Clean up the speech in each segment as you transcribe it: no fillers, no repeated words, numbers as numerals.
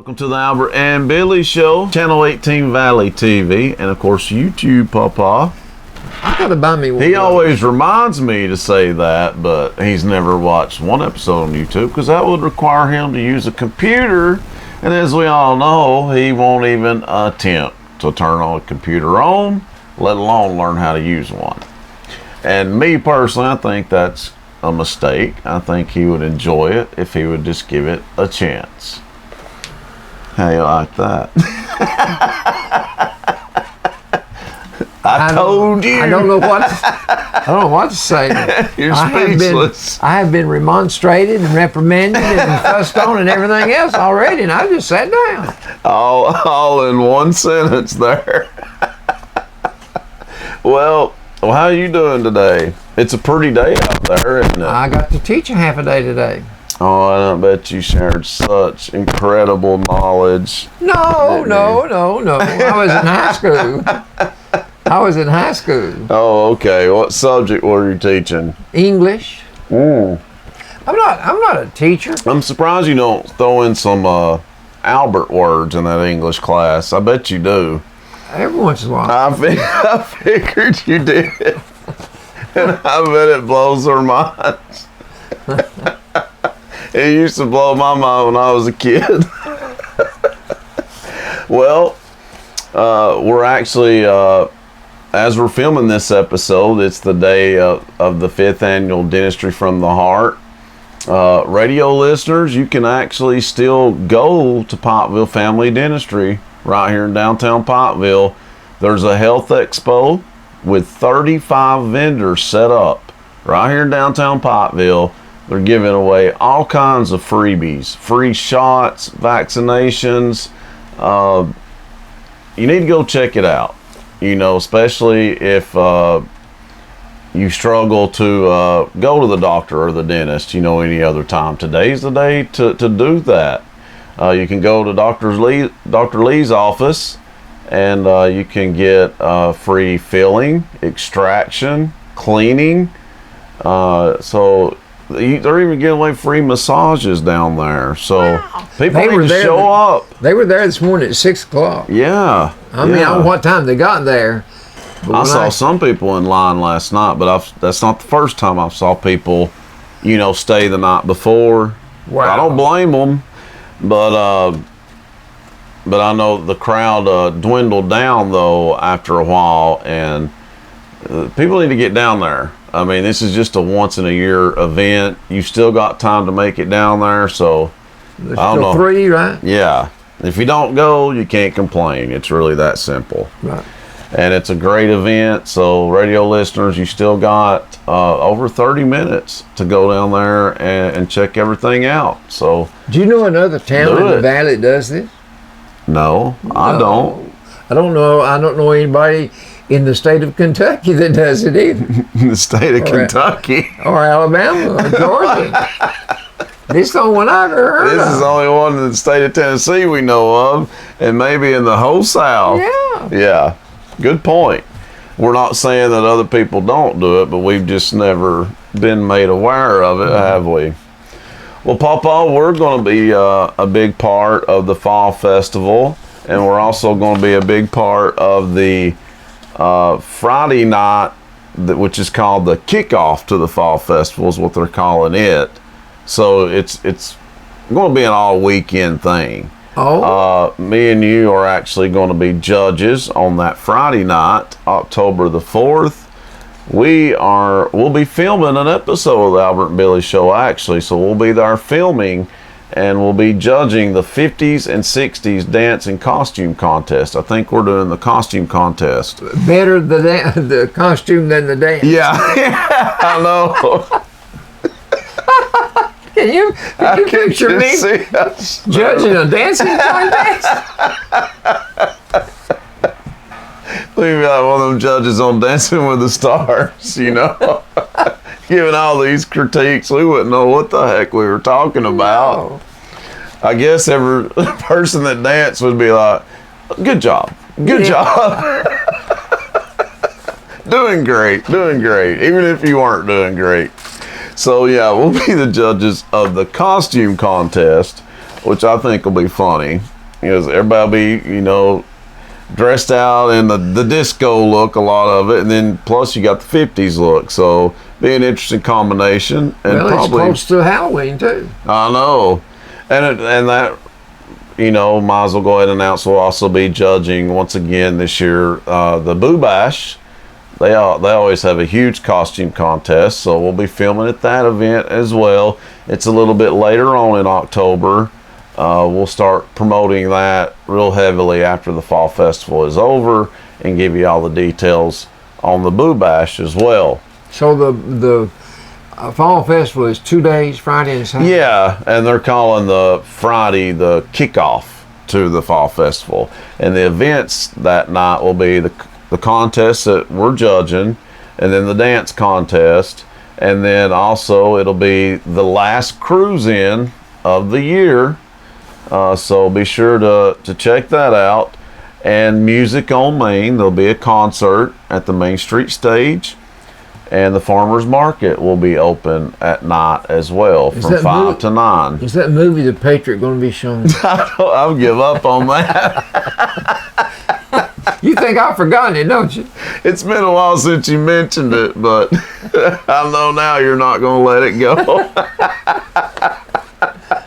Welcome to the Albert and Billy Show, Channel 18 Valley TV, and of course YouTube, Papa. I gotta buy me one. He always reminds me to say that, but he's never watched one episode on YouTube because that would require him to use a computer, and as we all know, he won't even attempt to turn a computer on, let alone learn how to use one. And me personally, I think that's a mistake. I think he would enjoy it if he would just give it a chance. How you like that? I told you. I don't know what to say. You're speechless. I have been remonstrated and reprimanded and fussed on and everything else already, and I just sat down. All in one sentence there. Well, how are you doing today? It's a pretty day out there, isn't it? I got to teach a half a day today. Oh, I bet you shared such incredible knowledge. No. I was in high school. Oh, okay. What subject were you teaching? English. I'm not a teacher. I'm surprised you don't throw in some Albert words in that English class. I bet you do. Every once in a while. I figured you did. And I bet it blows their minds. It used to blow my mind when I was a kid. Well, we're actually, as we're filming this episode, it's the day of the 5th annual Dentistry from the Heart. Radio listeners, you can actually still go to Pikeville Family Dentistry right here in downtown Pikeville. There's a health expo with 35 vendors set up right here in downtown Pikeville. They're giving away all kinds of freebies, free shots, vaccinations. You need to go check it out. You know, especially if you struggle to go to the doctor or the dentist, you know, any other time. Today's the day to do that. You can go to Dr. Lee's office and you can get free filling, extraction, cleaning. So they're even giving away free massages down there. So people need to show up. They were there this morning at 6 o'clock. Yeah. I mean, I don't know what time they got there. I saw some people in line last night, but that's not the first time I saw people, you know, stay the night before. Wow. I don't blame them, but I know the crowd dwindled down though after a while, and people need to get down there. I mean, this is just a once-in-a-year event. You still got time to make it down there, so There's I don't know. 3, right? Yeah. If you don't go, you can't complain. It's really that simple. Right. And it's a great event, so radio listeners, you still got over 30 minutes to go down there and check everything out. So, Do you know another town in the valley that does this? No, I don't. I don't know anybody in the state of Kentucky that does it either. In the state of Kentucky. Or Alabama or Georgia. This is the only one I've ever heard of. This is the only one in the state of Tennessee we know of, and maybe in the whole South. Yeah. Yeah. Good point. We're not saying that other people don't do it, but we've just never been made aware of it, have we? Well, Papa, we're going to be a big part of the Fall Festival, and we're also going to be a big part of the Friday night, which is called the kickoff to the Fall Festival, is what they're calling it. So it's going to be an all weekend thing. Oh. Me and you are actually going to be judges on that Friday night, October the 4th. We'll be filming an episode of the Albert and Billy Show, actually. So we'll be there filming, and we'll be judging the 50s and 60s dance and costume contest. I think we're doing the costume contest. Better the costume than the dance. Yeah, I know. Can you picture me judging a dancing contest? We'd be like one of them judges on Dancing with the Stars, you know, giving all these critiques. We wouldn't know what the heck we were talking about. No. I guess every person that danced would be like, good job, good job. Doing great, even if you weren't doing great. So yeah, we'll be the judges of the costume contest, which I think will be funny. because everybody will be, you know, dressed out in the disco look, a lot of it, and then plus you got the 50s look, so be an interesting combination. And well, probably, it's close to Halloween too. I know, and that, you know, might as well go ahead and announce we'll also be judging once again this year the Boo Bash. They always have a huge costume contest, so we'll be filming at that event as well. It's a little bit later on in October. We'll start promoting that real heavily after the Fall Festival is over and give you all the details on the Boo Bash as well. So the Fall Festival is 2 days, Friday and Saturday? Yeah, and they're calling the Friday the kickoff to the Fall Festival. And the events that night will be the contest that we're judging, and then the dance contest, and then also it'll be the last cruise-in of the year. So be sure to check that out. And Music on Main, there'll be a concert at the Main Street stage, and the Farmers Market will be open at night as well from 5 to 9. Is that movie The Patriot going to be shown? I'll give up on that. You think I've forgotten it, don't you? It's been a while since you mentioned it, but I know now you're not going to let it go.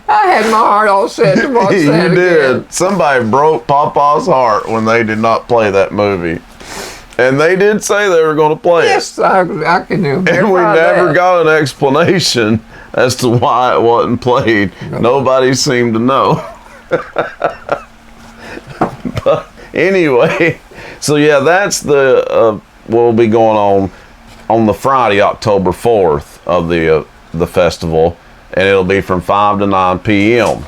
I had my heart all set to watch that You did. again. Somebody broke Papa's heart when they did not play that movie. And they did say they were going to play Yes, I can do it. And we never got an explanation as to why it wasn't played. Nobody seemed to know. But anyway, so yeah, that's the will be going on the Friday, October 4th of the festival, and it'll be from 5 to 9 p.m.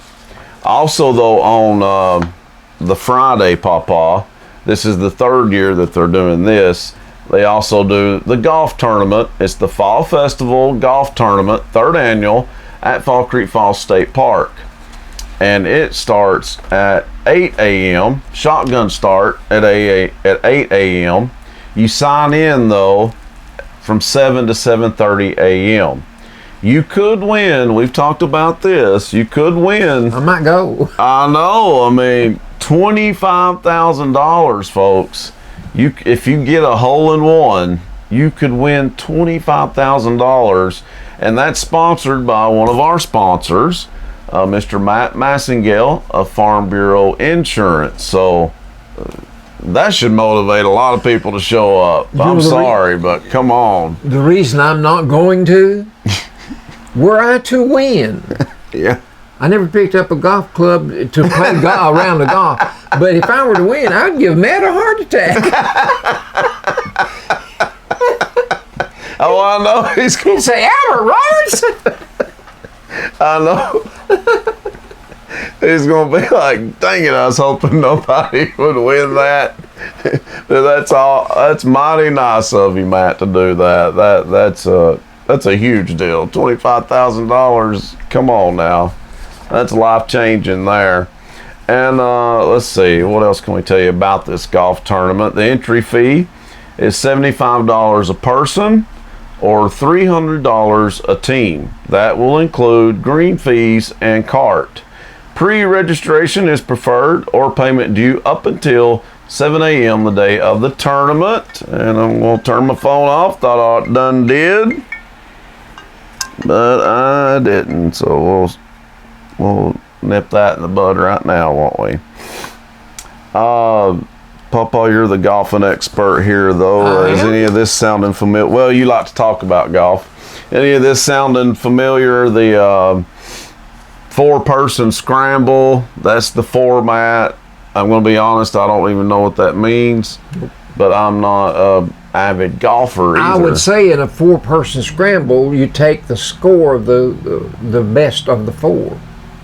Also, though, on the Friday, Papa, this is the third year that they're doing this. They also do the golf tournament. It's the Fall Festival Golf Tournament, 3rd annual, at Fall Creek Falls State Park. And it starts at 8 a.m. Shotgun start at 8 a.m. You sign in, though, from 7 to 7:30 a.m. You could win. We've talked about this. You could win. I might go. I know. I mean, $25,000, folks. If you get a hole in one, you could win $25,000, and that's sponsored by one of our sponsors, Mr. Matt Massingale of Farm Bureau Insurance. So that should motivate a lot of people to show up. I'm sorry, but come on. The reason I'm not going to, were I to win, Yeah. I never picked up a golf club to play golf around the golf. But if I were to win, I'd give Matt a heart attack. Oh, I know. He's going He'd say, Albert Roberts. I know. He's going to be like, dang it, I was hoping nobody would win that. But that's mighty nice of you, Matt, to do that. That's a huge deal. $25,000. Come on now. That's life-changing there. And let's see, what else can we tell you about this golf tournament? The entry fee is $75 a person or $300 a team. That will include green fees and cart. Pre-registration is preferred or payment due up until 7 a.m. the day of the tournament. And I'm going to turn my phone off. Thought I done did, but I didn't. So we'll nip that in the bud right now, won't we? Papa, you're the golfing expert here, though. Is any of this sounding familiar? Well, you like to talk about golf. Any of this sounding familiar? The 4-person scramble, that's the format. I'm going to be honest, I don't even know what that means, but I'm not an avid golfer either. I would say in a 4-person scramble, you take the score of the best of the 4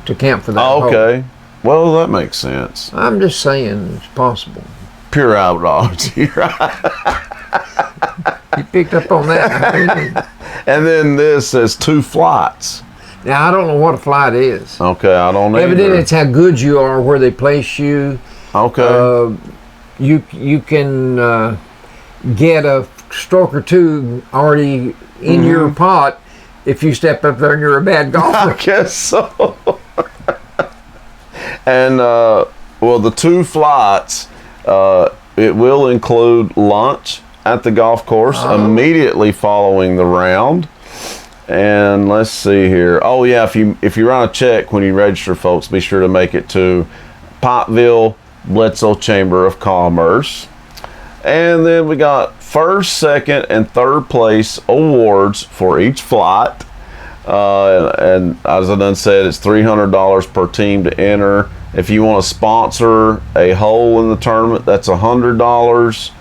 to count for that hole. Okay. Well, that makes sense. I'm just saying it's possible. Pure outdodgy, right? You picked up on that. And then this says 2 flights. Now, I don't know what a flight is. Okay, I don't know. Evidently, it's how good you are, where they place you. Okay. You can get a stroke or 2 already in your pot if you step up there and you're a bad golfer. I guess so. And Well, the 2 flights, it will include lunch at the golf course immediately following the round. And let's see here. Oh yeah, if you write a check when you register, folks, be sure to make it to Pikeville Bledsoe Chamber of Commerce. And then we got first, second, and third place awards for each flight. And as I done said, it's $300 per team to enter. If you want to sponsor a hole in the tournament, that's $100.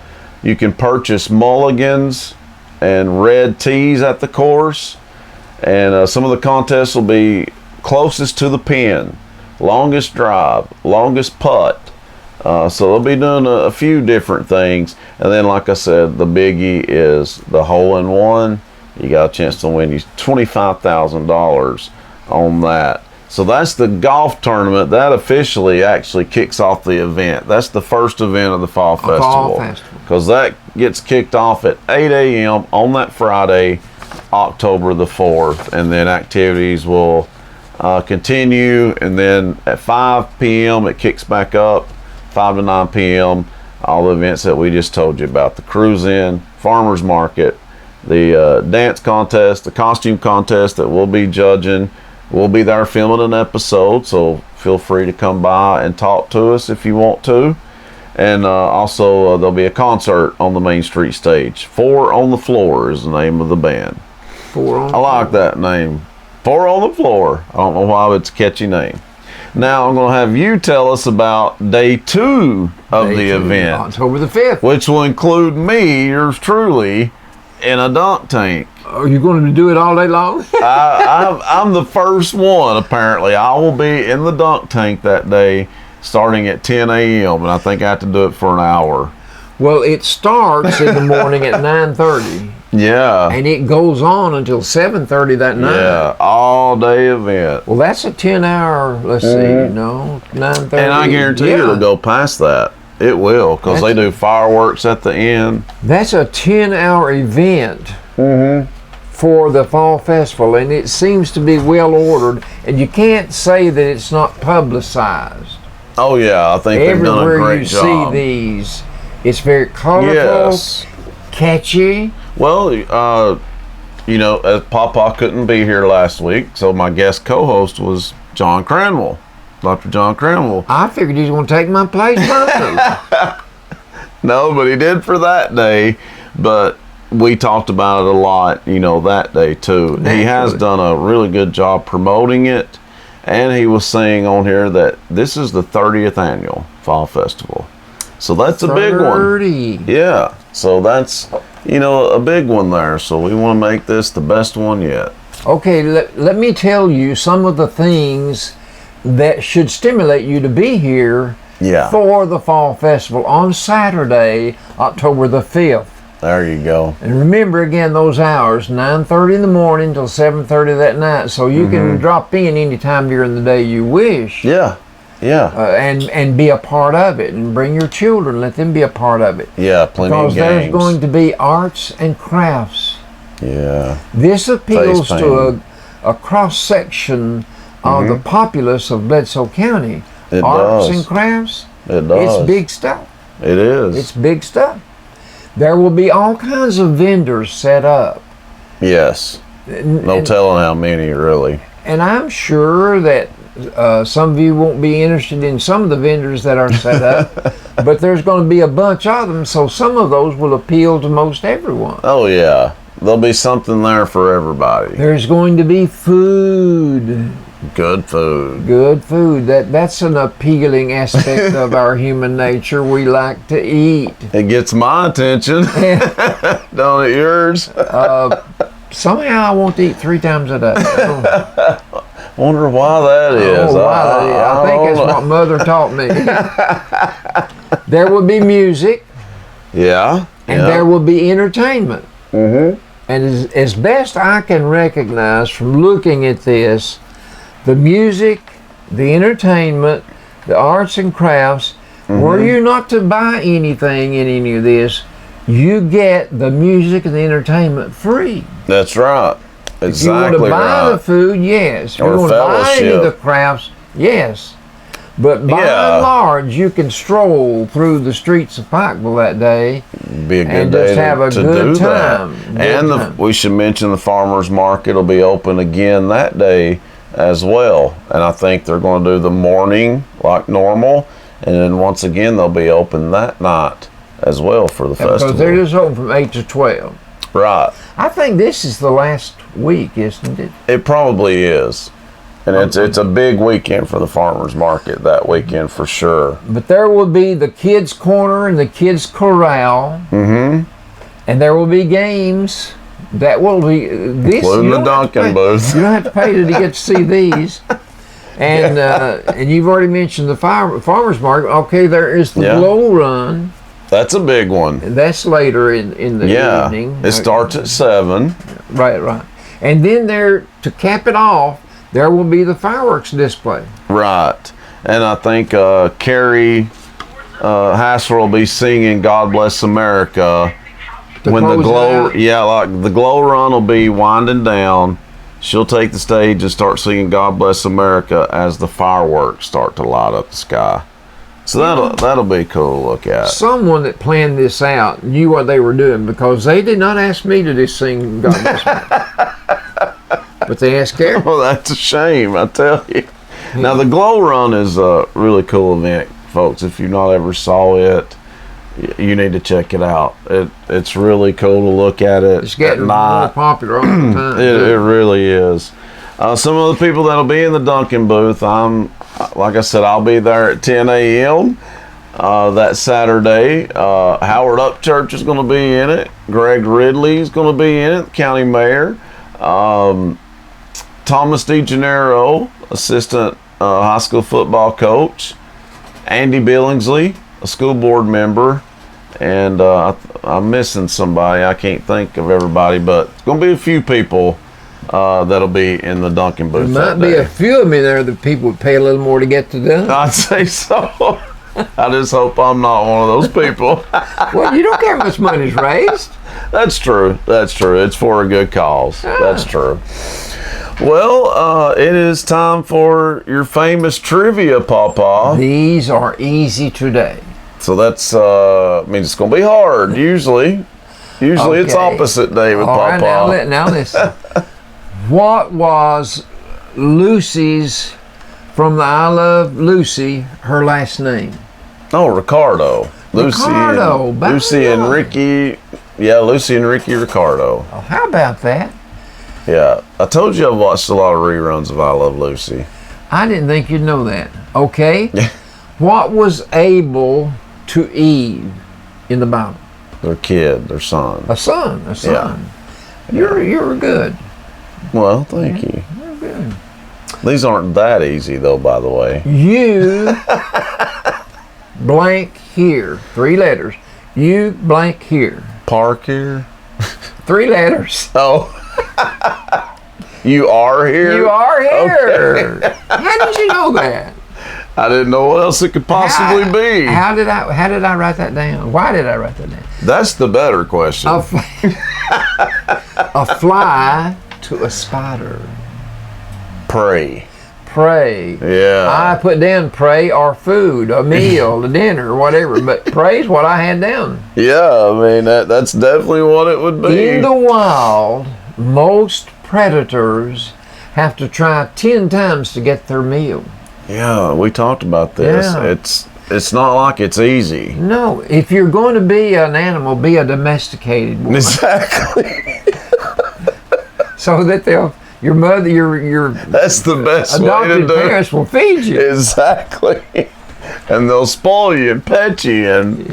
You can purchase mulligans and red tees at the course. And some of the contests will be closest to the pin, longest drive, longest putt. So they'll be doing a few different things. And then, like I said, the biggie is the hole-in-one. You got a chance to win you $25,000 on that. So that's the golf tournament. That officially actually kicks off the event. That's the first event of the Fall Festival. Because that gets kicked off at 8 a.m. on that Friday, October the 4th. And then activities will continue. And then at 5 p.m. it kicks back up, 5 to 9 p.m. All the events that we just told you about. The cruise-in, farmer's market, the dance contest, the costume contest that we'll be judging. We'll be there filming an episode, so feel free to come by and talk to us if you want to. And also there'll be a concert on the Main Street stage. 4 on the Floor is the name of the band. 4 on the I like that name. 4 on the Floor. I don't know why, but it's a catchy name. Now I'm going to have you tell us about day 2 of the event. October the 5th. Which will include me, yours truly, in a dunk tank. Are you going to do it all day long? I'm the first one, apparently. I will be in the dunk tank that day starting at 10 a.m. and I think I have to do it for an hour. Well, it starts in the morning at 9:30. Yeah. And it goes on until 7:30 that night. Yeah, all day event. Well, that's a 10-hour, let's see, 9:30. And I guarantee it'll go past that. It will, because they do fireworks at the end. That's a 10-hour event for the Fall Festival, and it seems to be well ordered, and you can't say that it's not publicized. Oh yeah, I think they've done a great job. Everywhere you see these, it's very colorful, catchy. Well, you know, as Papa couldn't be here last week, so my guest co-host was John Cranwell, Dr. John Cranwell. I figured he was going to take my place personally. No, but he did for that day. But we talked about it a lot, you know, that day too. Naturally. He has done a really good job promoting it. And he was saying on here that this is the 30th annual Fall Festival. So that's a big one. 30. Yeah. So that's, you know, a big one there. So we want to make this the best one yet. Okay, let me tell you some of the things that should stimulate you to be here for the Fall Festival on Saturday, October the 5th. There you go. And remember again those hours, 9:30 in the morning till 7:30 that night, so you can drop in anytime during the day you wish. Yeah, yeah. And be a part of it, and bring your children, let them be a part of it. Yeah, plenty of games. Because there's going to be arts and crafts. Yeah. This appeals to a cross-section of the populace of Bledsoe County. It arts does. and crafts. It does. It's big stuff. It is. It's big stuff. There will be all kinds of vendors set up. Yes. No telling how many, really. And I'm sure that some of you won't be interested in some of the vendors that are set up, but there's going to be a bunch of them, so some of those will appeal to most everyone. Oh, yeah. There'll be something there for everybody. There's going to be food. Good food. Good food. That's an appealing aspect of our human nature. We like to eat. It gets my attention. Don't it yours? Somehow I want to eat 3 times a day. Wonder why that is. I think it's what Mother taught me. There will be music. Yeah. And there will be entertainment. And as best I can recognize from looking at this, the music, the entertainment, the arts and crafts, were you not to buy anything in any of this, you get the music and the entertainment free. That's right. Exactly. If you want to buy the food, yes. If you want to buy any of the crafts, yes. But by and large, you can stroll through the streets of Pikeville that day. Be a good and day just have a to good do time. that. And we should mention the farmers market will be open again that day as well. And I think they're going to do the morning like normal, and then once again they'll be open that night as well for the festival. Because they're just open from 8 to 12. Right. I think this is the last week, isn't it? It probably is. And it's a big weekend for the farmers market that weekend for sure. But there will be the kids' corner and the kids' corral. Mm-hmm. And there will be games. That will be this. Including the Dunkin' booth. You don't have to pay to get to see these. And and you've already mentioned the farmers market. Okay, there is the Glow Run. That's a big one. And that's later in the evening. It starts at 7. Right. And then to cap it off, there will be the fireworks display. Right. And I think Carrie Hassler will be singing God Bless America when the glow the glow run will be winding down. She'll take the stage and start singing God Bless America as the fireworks start to light up the sky. So that'll be cool to look at. Someone that planned this out knew what they were doing, because they did not ask me to just sing God Bless America. But they asked Carrie. Well, that's a shame, I tell you. Yeah. Now, the Glow Run is a really cool event, folks. If you've not ever saw it, you need to check it out. It's really cool to look at it. It's getting more popular all the time. It really is. Some of the people that'll be in the Dunkin' booth, like I said, I'll be there at 10 a.m. That Saturday. Howard Upchurch is going to be in it. Greg Ridley is going to be in it, county mayor. Thomas DeGennaro, assistant high school football coach. Andy Billingsley, a school board member. And I'm missing somebody. I can't think of everybody, but it's going to be a few people that'll be in the Dunkin' booth. There might be a few of me there that people would pay a little more to get to them. I'd say so. I just hope I'm not one of those people. Well, you don't care how much money's raised. That's true. It's for a good cause. That's true. Well, it is time for your famous trivia, Pawpaw. These are easy today. So that's means it's going to be hard. Usually it's opposite day with Pawpaw. Right, now listen. What was Lucy's, from the I Love Lucy, her last name? Oh, Ricardo. Lucy and Ricky. Yeah, Lucy and Ricky Ricardo. Oh, how about that? Yeah, I told you I've watched a lot of reruns of I Love Lucy. I didn't think you'd know that. Okay. What was Abel to Eve in the Bible? Their son. A son. Yeah. You're good. Well, thank you. You're good. These aren't that easy, though, by the way. You blank here. 3 letters. You blank here. Park here? 3 letters. Oh. You are here? You are here. Okay. How did you know that? I didn't know what else it could possibly be. How did I write that down? Why did I write that down? That's the better question. A fly to a spider. Pray. Yeah. I put down pray or food, a meal, a dinner, whatever. But pray is what I had down. Yeah, I mean that's definitely what it would be. In the wild, most predators have to try 10 times to get their meal. Yeah, we talked about this. Yeah. It's not like it's easy. No, if you're going to be an animal, be a domesticated one. Exactly. So that your mother, your that's the best way to adopted do it. parents will feed you. Exactly. And they'll spoil you and pet you and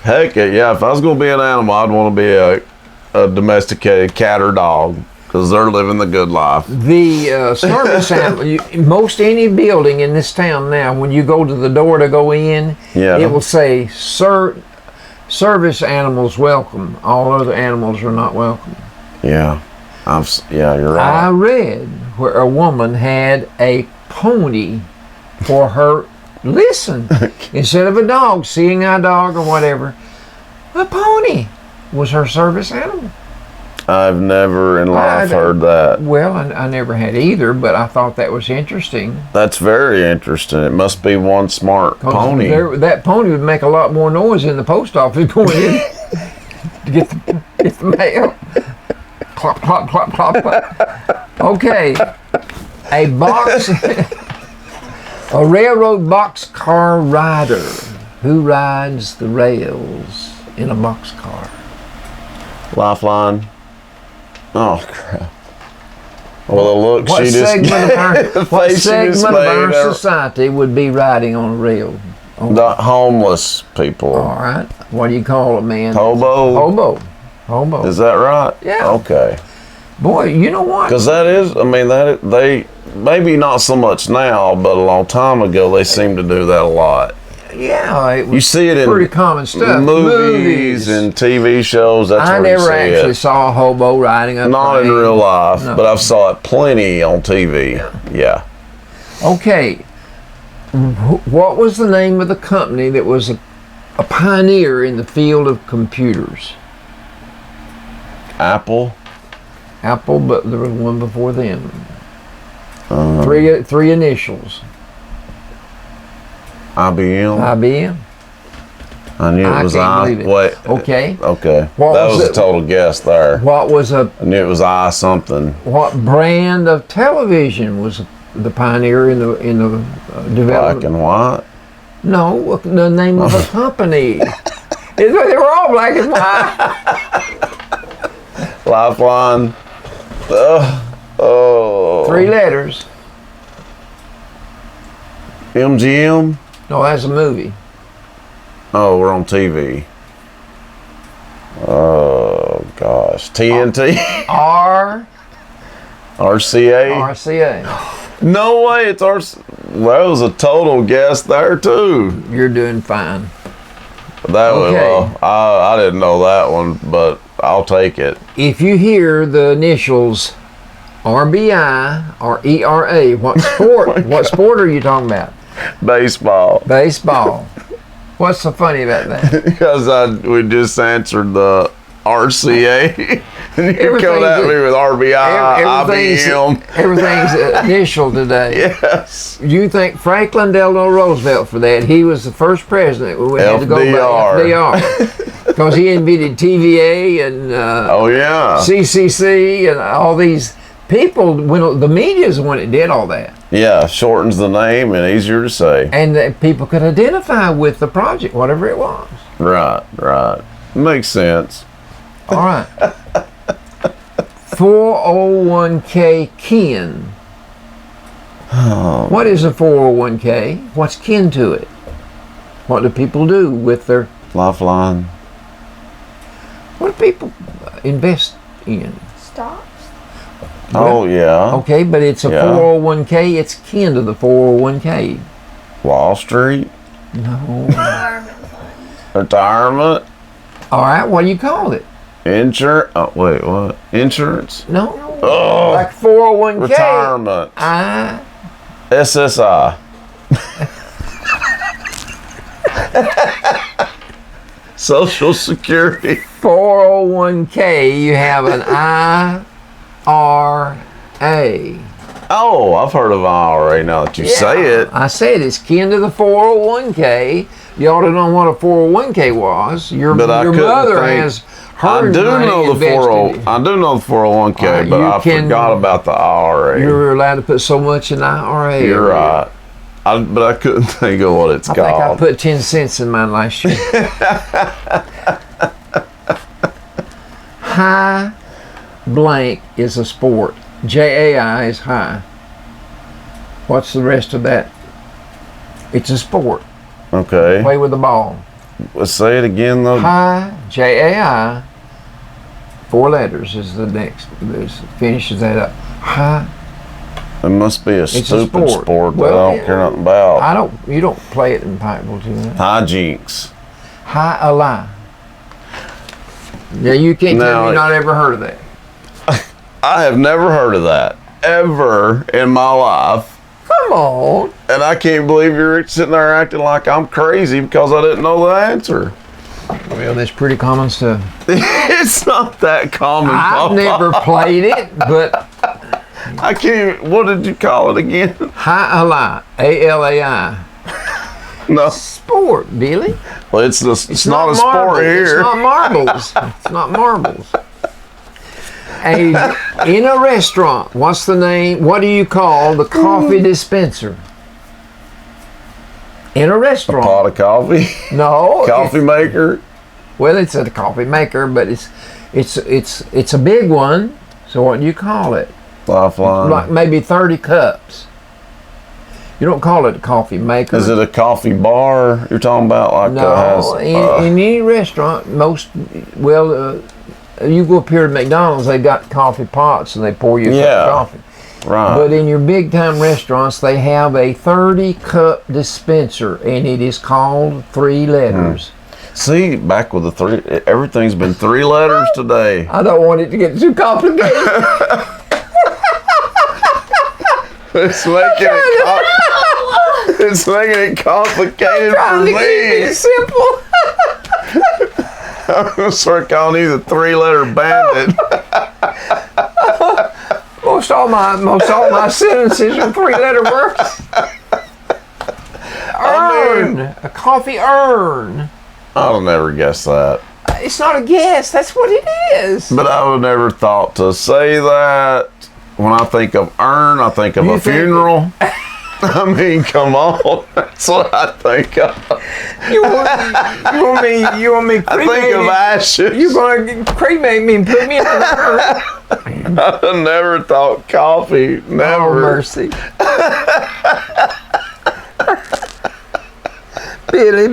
heck yeah. If I was going to be an animal, I'd want to be a domesticated cat or dog, because they're living the good life. The service animal, most any building in this town now, when you go to the door to go in, it will say service animals welcome. All other animals are not welcome. Yeah. You're right. I read where a woman had a pony for her, instead of a dog, seeing eye dog or whatever, a pony was her service animal. I've never in life heard that. Well, I never had either, but I thought that was interesting. That's very interesting. It must be one smart pony. That pony would make a lot more noise in the post office going in to get the mail. Plop, plop, plop, plop, plop. Okay. A railroad boxcar rider. Who rides the rails in a boxcar? Lifeline. Oh, crap. Well, look, What she just... what segment of our society would be riding on a rail? The homeless people. All right. What do you call a man? Hobo. Hobo. Is that right? Yeah. Okay. Boy, you know what? Because that is, I mean, they, maybe not so much now, but a long time ago, they seem to do that a lot. Yeah, you see it in pretty common stuff. Movies and TV shows. That's I where never actually saw a hobo riding a Not in real life, but I've saw it plenty on TV. Yeah. Okay. What was the name of the company that was a pioneer in the field of computers? Apple, but there was one before them. Three initials. IBM. I knew it was Wait. Okay. That was a total guess there. I knew it was something. What brand of television was the pioneer in the development? Black and white? No, the name of a company. They were all black and white. Lifeline. Oh. 3 letters. MGM? No, that's a movie. Oh, we're on TV. Oh, gosh. TNT? RCA? RCA. No way, it's RCA. That was a total guess there, too. You're doing fine. That was, I didn't know that one, but I'll take it. If you hear the initials RBI or ERA, what sport are you talking about? Baseball. What's so funny about that? Because we just answered the RCA. And you're coming at me with RBI, IBM. Everything's initial today. Yes. You think Franklin Delano Roosevelt for that? He was the first president. We had to go by FDR. Because he invented TVA and CCC and all these people. When the media is the one that did all that. Yeah, shortens the name and easier to say. And that people could identify with the project, whatever it was. Right. Makes sense. All right. 401k kin. What is a 401k? What's kin to it? What do people do with their... Lifeline. What do people invest in? Stocks? Oh, yeah. Okay, but it's a 401k. It's kin to the 401k. Wall Street? No. Retirement? All right, what do you call it? Insurance? Oh, wait, what? Insurance? No. Oh, like 401k. Retirement. SSI. Social Security. 401k, you have an IRA. Oh, I've heard of IRA now that you say it. I said it's kin to the 401k. You ought to know what a 401k was. Your mother has her money invested. I do know the 401k, but I forgot about the IRA. You're allowed to put so much in the IRA. You're right. But I couldn't think of what it's called. I think I put 10 cents in mine last year. High blank is a sport. JAI is high. What's the rest of that? It's a sport. Okay. Play with the ball. Let's say it again, though. High, JAI, 4 letters is the next. This finishes that up. High. It must be a stupid sport that I don't care nothing about. You don't play it in Pikeville TN. Hijinks. High ally. Yeah, you can't tell me you've not ever heard of that. I have never heard of that ever in my life. Come on. And I can't believe you're sitting there acting like I'm crazy because I didn't know the answer. Well, that's pretty common stuff. It's not that common, I've Papa. never played it, but I can't. What did you call it again? Halai, A-L-A-I. No. Sport, Billy. Well, it's not a sport marbles. here. It's not marbles. It's not marbles. In a restaurant, what's the name? What do you call the coffee dispenser? In a restaurant. Pot of coffee. No. Coffee maker. Well, it's a coffee maker, but it's a big one. So what do you call it? Lifeline. Like maybe 30 cups. You don't call it a coffee maker. Is it a coffee bar you're talking about? Like No, in any restaurant, you go up here to McDonald's, they've got coffee pots and they pour you a cup of coffee. Right. But in your big time restaurants, they have a 30-cup dispenser, and it is called 3 letters. See, back with the 3, everything's been 3 letters today. I don't want it to get too complicated. It's making it complicated for me. It's simple. I'm gonna start calling you the 3-letter bandit. Most all my sentences are 3-letter words. Urn, a coffee urn. I'll never guess that. It's not a guess. That's what it is. But I would never thought to say that. When I think of urn, I think of a funeral. I mean, come on. That's what I think of. You want me I think of ashes. You're going to cremate me and put me in an urn? I never thought coffee. Never. Oh, mercy. Billy.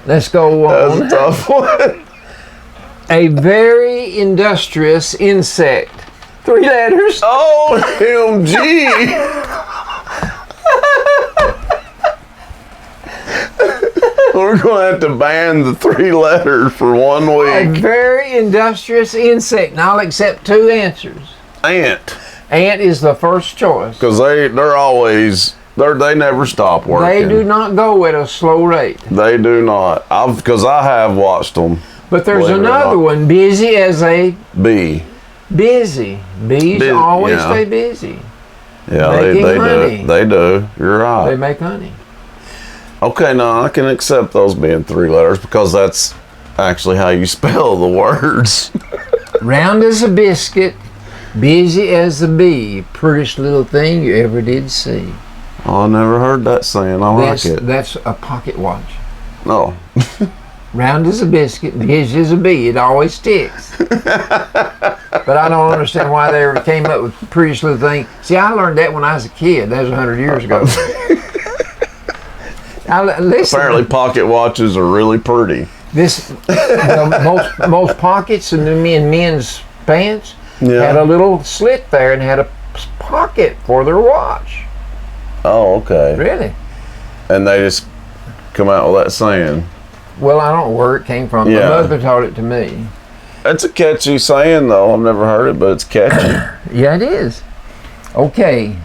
Let's go on. That's a tough one. A very industrious insect. 3 letters. OMG. We're going to have to ban the 3 letters for 1 A week. very industrious insect. And I'll accept 2 answers. Ant. Ant is the first choice. Because they never stop working. They do not go at a slow rate. They do not. Because I have watched them. But there's Believe it or another not. one. Busy as a Bee. busy. Bees Busy, always yeah. stay busy. Yeah, Making they honey. do. They do. You're They right. make honey. Okay, now I can accept those being 3 letters because that's actually how you spell the words. Round as a biscuit, busy as a bee. Prettiest little thing you ever did see. Oh, I never heard that saying. I like it. That's a pocket watch. No. Round as a biscuit, busy as a bee. It always sticks. But I don't understand why they ever came up with prettiest little thing. See, I learned that when I was a kid. That was 100 years ago. Listen, Apparently, pocket watches are really pretty. Most pockets in men's pants Yeah. had a little slit there and had a pocket for their watch. Oh, okay. Really? And they just come out with that saying. Well, I don't know where it came from. Yeah. My mother taught it to me. That's a catchy saying, though. I've never heard it, but it's catchy. Yeah, it is. Okay,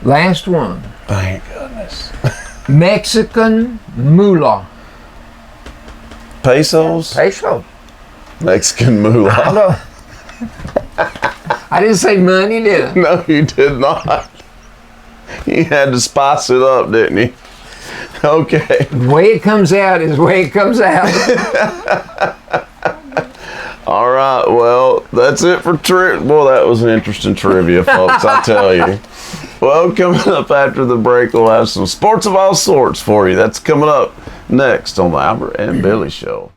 last one. Thank goodness. Mexican moolah. Pesos? Peso. Mexican I moolah. know. I didn't say money, did I? No, you did not. You had to spice it up, didn't you? Okay. The way it comes out is the way it comes out. All right. Well, that's it for Boy, that was an interesting trivia, folks. I tell you. Well, coming up after the break, we'll have some sports of all sorts for you. That's coming up next on the Albert and Billy Show.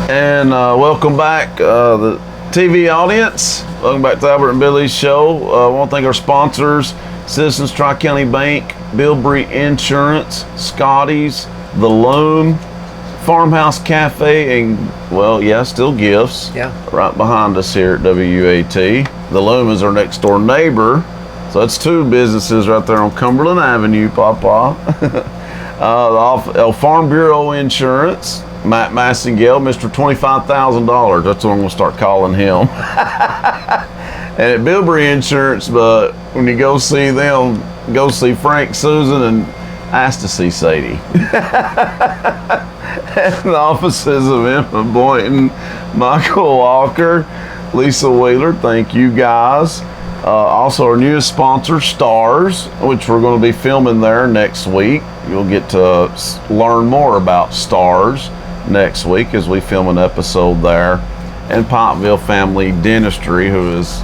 And welcome back, the TV audience. Welcome back to the Albert and Billy Show. I want to thank our sponsors, Citizens Tri-County Bank, Bilbrey Insurance, Scotty's, The Loom, Farmhouse Cafe, and, well, yeah, still Gifts. Yeah. Right behind us here at WUAT. The Loom is our next door neighbor. So that's 2 businesses right there on Cumberland Avenue, Papa. Farm Bureau Insurance, Matt Massingale, Mr. $25,000. That's what I'm going to start calling him. And at Bilbrey Insurance, but when you go see them, go see Frank Susan and ask to see Sadie. And the offices of Emma Boynton, Michael Walker, Lisa Wheeler, thank you guys. Also our newest sponsor, Stars, which we're going to be filming there next week. You'll get to learn more about Stars next week as we film an episode there. And Pikeville Family Dentistry, who is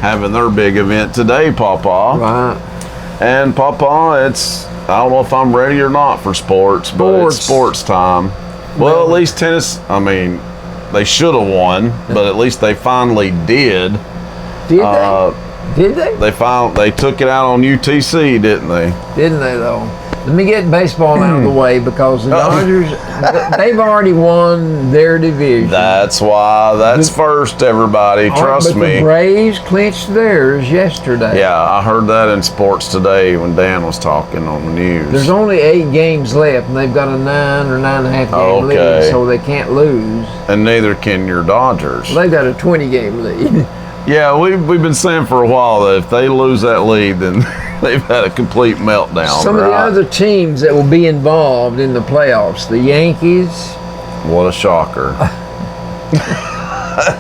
having their big event today, Papa. Right. And Papa, I don't know if I'm ready or not for sports, but it's sports time. Well, at least tennis, I mean, they should have won, but at least they finally did. Did they? Did they? They took it out on UTC, didn't they? Didn't they, though? Let me get baseball out of the way because the Dodgers, they've already won their division. That's why. That's first, everybody. Trust me. The Braves clinched theirs yesterday. Yeah, I heard that in sports today when Dan was talking on the news. There's only 8 games left, and they've got a 9 or 9.5 game lead, so they can't lose. And neither can your Dodgers. They've got a 20-game lead. Yeah, we've been saying for a while that if they lose that lead, then they've had a complete meltdown. Some of the other teams that will be involved in the playoffs, the Yankees. What a shocker.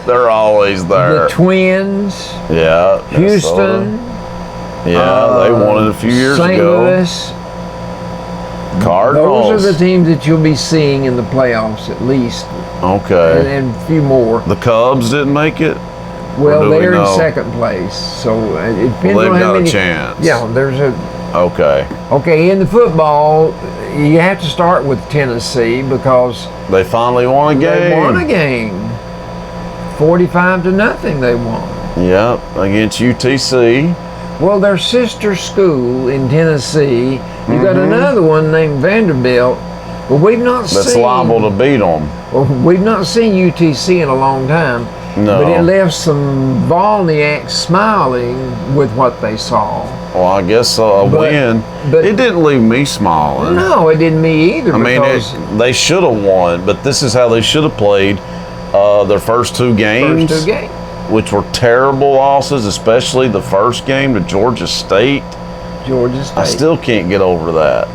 They're always there. The Twins. Yeah. Houston. Yeah, they won it a few years ago. St. Louis. Cardinals. Those are the teams that you'll be seeing in the playoffs at least. Okay. And a few more. The Cubs didn't make it? Well, they're in second place, so it depends on how many. They've got a chance. Yeah, there's a. Okay. Okay, in the football, you have to start with Tennessee because they finally won a game. They won a game. 45-0 they won. Yep, against UTC. Well, their sister school in Tennessee, you got another one named Vanderbilt, but we've not seen. That's liable to beat them. Well, we've not seen UTC in a long time. No. But it left some Volniaks smiling with what they saw. Well, I guess a win. But it didn't leave me smiling. No, it didn't me either. I mean, they should have won, but this is how they should have played their first 2 games. Which were terrible losses, especially the first game to Georgia State. I still can't get over that.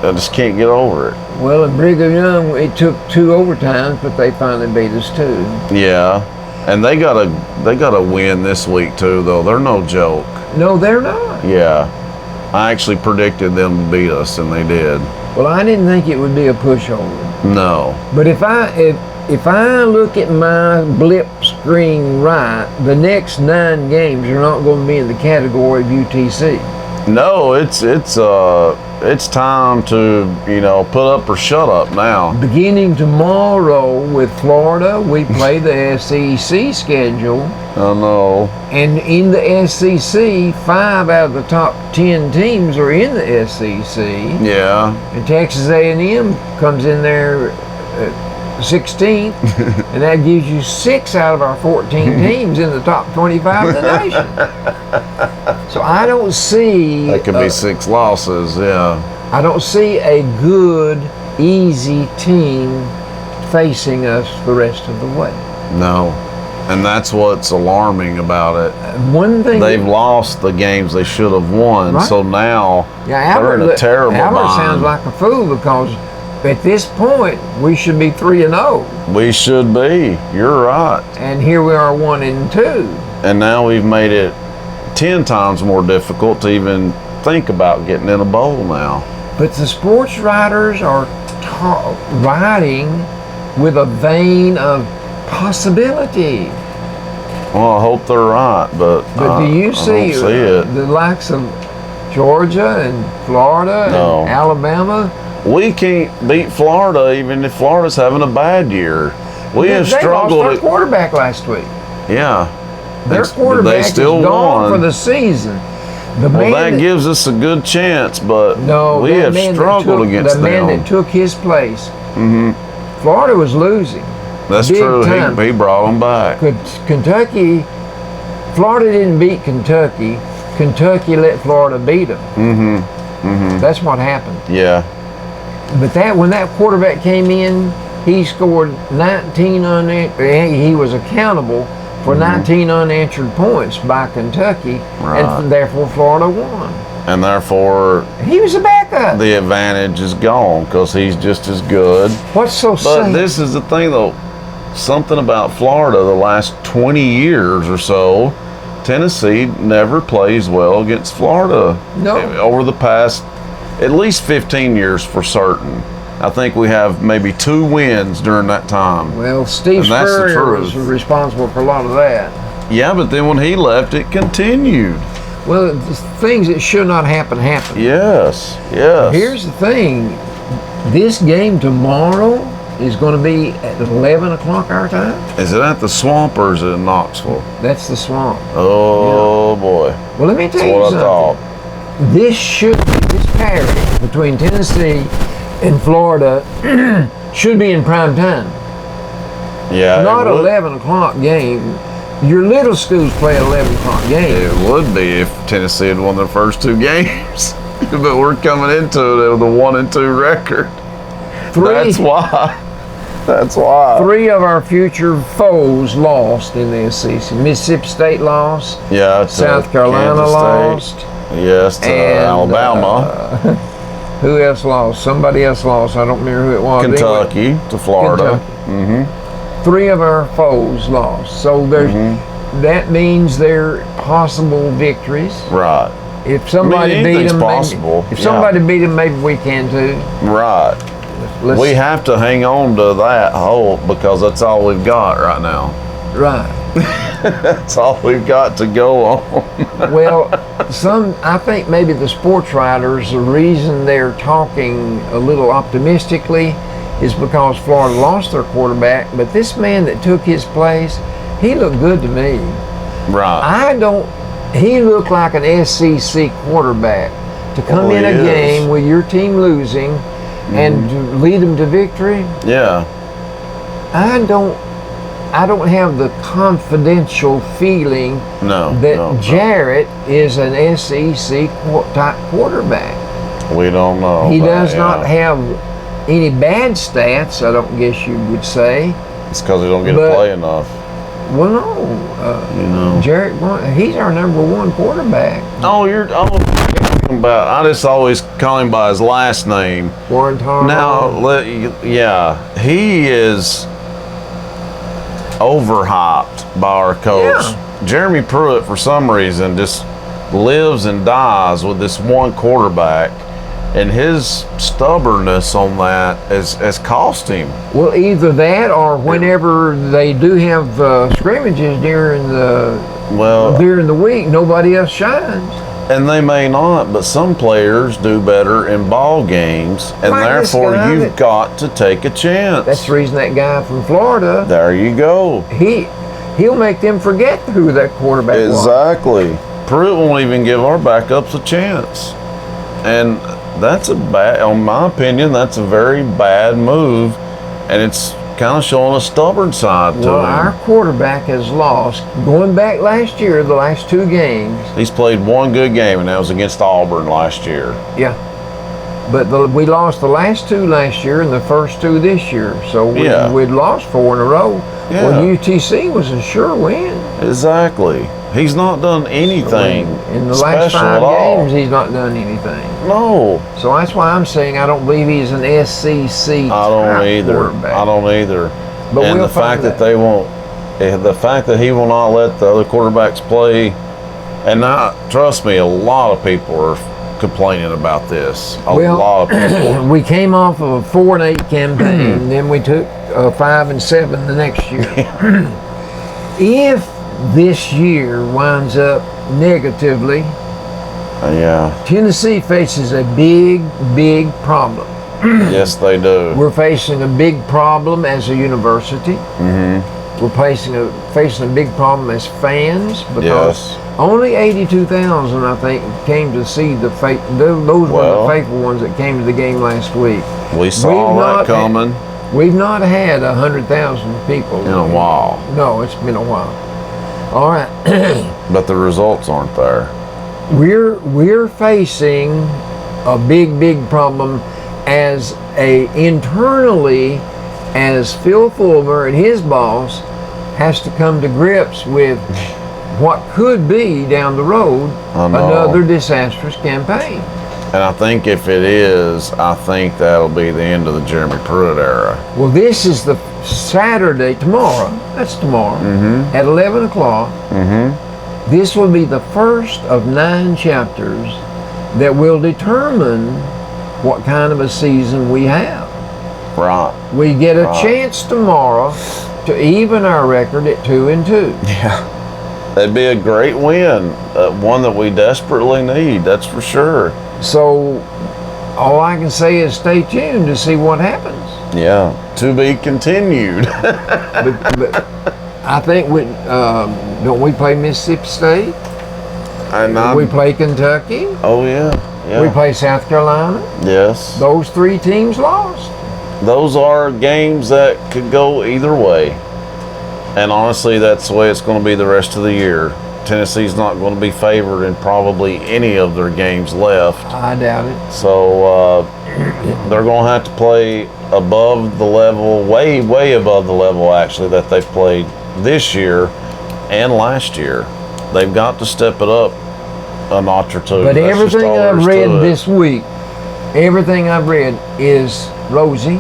I just can't get over it. Well, at Brigham Young, it took 2 overtimes, but they finally beat us too. Yeah. And they got a win this week too, though. They're no joke. No, they're not. Yeah, I actually predicted them to beat us, and they did. Well, I didn't think it would be a pushover. No. But if I look at my blip screen right, the next 9 games are not going to be in the category of UTC. No, it's time to put up or shut up now. Beginning tomorrow with Florida, we play the SEC schedule. I know. And in the SEC, 5 out of the top 10 teams are in the SEC. Yeah. And Texas A&M comes in there 16th, and that gives you 6 out of our 14 teams in the top 25 of the nation. So I don't see... That could be 6 losses, yeah. I don't see a good, easy team facing us the rest of the way. No. And that's what's alarming about it. One thing... They've lost the games they should have won, so now they're in a terrible bind. Albert sounds like a fool because... At this point, we should be 3-0. We should be. You're right. And here we are 1-2. And now we've made it 10 times more difficult to even think about getting in a bowl now. But the sports writers are writing with a vein of possibility. Well, I hope they're right, but do you see it. The likes of Georgia and Florida and Alabama? We can't beat Florida even if Florida's having a bad year. We have struggled. They lost their quarterback last week. Yeah. Their quarterback is gone for the season. That gives us a good chance, but we have struggled against them. The man that took his place, Florida was losing. That's true. He brought them back. Kentucky, Florida didn't beat Kentucky. Kentucky let Florida beat them. That's what happened. Yeah. But when that quarterback came in, he scored 19 he was accountable for 19 unanswered points by Kentucky, and therefore Florida won. and therefore he was a backup. the advantage is gone because he's just as good. What's so But sad? this is the thing, though. Something about Florida the last 20 years or so, Tennessee never plays well against Florida. No. Over the past at least 15 years for certain. I think we have maybe 2 wins during that time. Well, Steve And that's the Spurrier was truth. responsible for a lot of that. Yeah, but then when he left, it continued. Well, the things that should not happen happen. Yes. Here's the thing. This game tomorrow is going to be at 11 o'clock our time. Is it at the Swamp or is it in Knoxville? That's the Swamp. Oh, boy. Well, let me tell That's you what I something. thought. This parity between Tennessee and Florida should be in prime time. Yeah. Not it would. 11 o'clock game. Your little schools play 11 o'clock game. It would be if Tennessee had won their first 2 games. But we're coming into it with a 1-2 record. That's why. That's why. 3 of our future foes lost in the SEC. Mississippi State lost. Yeah. to South Carolina Kansas State. lost. Yes, to And, Alabama. Who else lost? Somebody else lost. I don't remember who it was. Kentucky to Florida. Kentucky. 3 of our foes lost. So there's that means they're possible victories. Right. If somebody beat anything's them, possible. maybe, if Yeah. somebody beat them, maybe we can too. Right. Let's- We have to hang on to that hope because that's all we've got right now. Right. That's all we've got to go on. Well, I think maybe the sports writers, the reason they're talking a little optimistically is because Florida lost their quarterback, but this man that took his place, he looked good to me. Right. He looked like an SEC quarterback to come Oh, in a he is. game with your team losing and to lead them to victory. Yeah. I don't have the confidential feeling No. that no. Jarrett is an SEC type quarterback. We don't know. He but, does yeah. not have any bad stats, I don't guess you would say. It's because he don't get but- to play enough. Well, no. You know. Jarrett, he's our number 1 quarterback. Oh, you're talking about. I just always call him by his last name. Warren Tarver. Now, yeah, he is overhyped by our coach. Yeah. Jeremy Pruitt, for some reason, just lives and dies with this one quarterback, and his stubbornness on that has cost him. Well, either that or whenever they do have scrimmages during the week, nobody else shines. And they may not, but some players do better in ball games, and Like this therefore guy you've that- got to take a chance. That's the reason that guy from Florida, There you go. he'll make them forget who that quarterback was. Exactly. Pruitt won't even give our backups a chance. And that's in my opinion, that's a very bad move. And it's kind of showing a stubborn side to Well, him. our quarterback has lost, going back last year, the last 2 games. He's played one good game, and that was against Auburn last year. Yeah. But we lost the last 2 last year and the first 2 this year. So we'd lost 4 in a row. Yeah. Well, UTC was a sure win. Exactly. He's not done anything In the last special 5 at all. games, he's not done anything. No, So that's why I'm saying I don't believe he's an SEC I don't type either. quarterback. I don't either. But And we'll the fact find that out. they won't, the fact that he will not let the other quarterbacks play, and not, trust me, a lot of people are complaining about this. A lot of people. We came off of a 4-8 campaign, then we took 5-7 the next year. If this year winds up negatively, Yeah, Tennessee faces a big problem. yes they do. We're facing a big problem as a university. We're facing a big problem as fans because Yes. only 82,000, I think, came to see those were the faithful ones that came to the game last week. We saw that coming We've not had 100,000 people in a while, No, it's been a while. All right, but the results aren't there. we're facing a big problem internally, as Phil Fulmer and his boss has to come to grips with what could be down the road I know. another disastrous campaign. And I think if it is, I think that'll be the end of the Jeremy Pruitt era. Well, this is the Saturday, tomorrow. That's tomorrow at 11 o'clock. This will be the first of 9 chapters that will determine what kind of a season we have. Right. We get a chance tomorrow to even our record at 2-2. Yeah. That'd be a great win. One that we desperately need, that's for sure. So all I can say is stay tuned to see what happens. Yeah. To be continued. But I think don't we play Mississippi State? We play Kentucky. Oh, yeah. We play South Carolina. Yes. Those 3 teams lost. Those are games that could go either way. And honestly, that's the way it's going to be the rest of the year. Tennessee's not going to be favored in probably any of their games left. I doubt it. So they're going to have to play above the level, way, way above the level, actually, that they've played this year and last year. They've got to step it up a notch or two. But That's everything just all there I've is read to it. this week, everything I've read is rosy,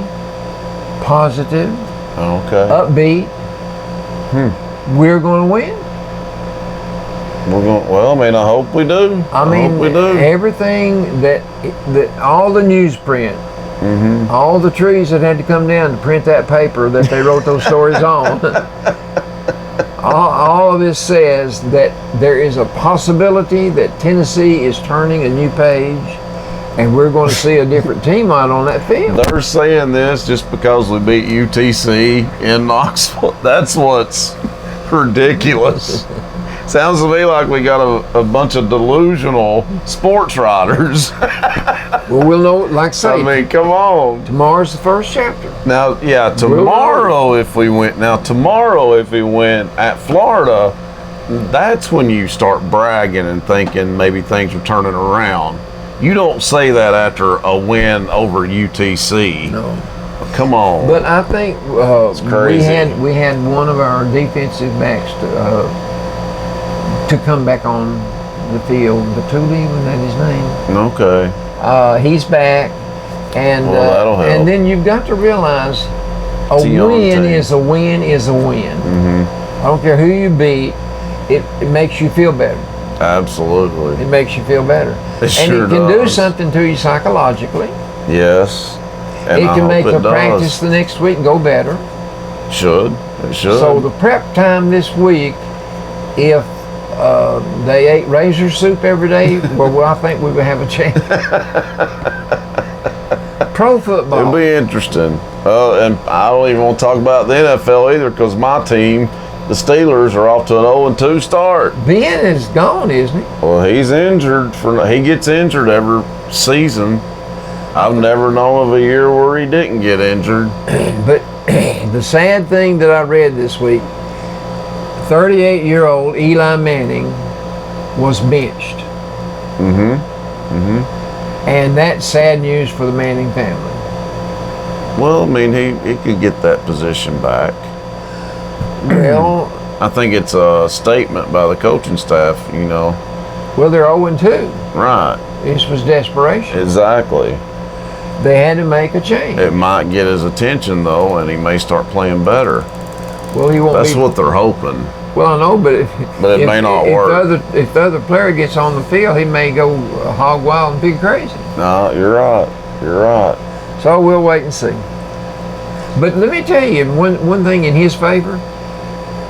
positive, Okay. upbeat. We're going to win. We're going. Well, I mean, I hope we do. I mean, hope we do. everything that all the newsprint, all the trees that had to come down to print that paper that they wrote those stories on. All of this says that there is a possibility that Tennessee is turning a new page, and we're going to see a different team out on that field. They're saying this just because we beat UTC in Knoxville. That's what's ridiculous. Sounds to me like we got a bunch of delusional sports writers. Well, we'll know, like I say, I mean, come on. tomorrow's the first chapter. Now, yeah, tomorrow if we win at Florida, that's when you start bragging and thinking maybe things are turning around. You don't say that after a win over UTC. No. Come on. But I think crazy. we had one of our defensive backs to come back on the field. Batuli, was that his name? Okay. He's back, and That'll help. and then you've got to realize a win is a win is a win. I don't care who you beat. It makes you feel better. Absolutely. It makes you feel better. It sure it can do does. something to you psychologically. Yes. And It I can make hope the practice the next week go better. Should. It should. So the prep time this week, if they ate razor soup every day, well, I think we would have a chance. Pro football. It'll be interesting. And I don't even want to talk about the NFL either because my team, the Steelers, are off to an 0-2 start. Ben is gone, isn't he? Well, he's injured. He gets injured every season. I've never known of a year where he didn't get injured. But the sad thing that I read this week, 38-year-old Eli Manning was benched. And that's sad news for the Manning family. Well, I mean, he could get that position back. Well, I think it's a statement by the coaching staff, you know. well, they're 0-2. Right. This was desperation. Exactly. They had to make a change. It might get his attention, though, and he may start playing better. Well, he won't That's be. what they're hoping. Well, I know, but It may not work. If the other player gets on the field, he may go hog wild and be crazy. No, you're right. You're right. So we'll wait and see. But let me tell you one thing in his favor.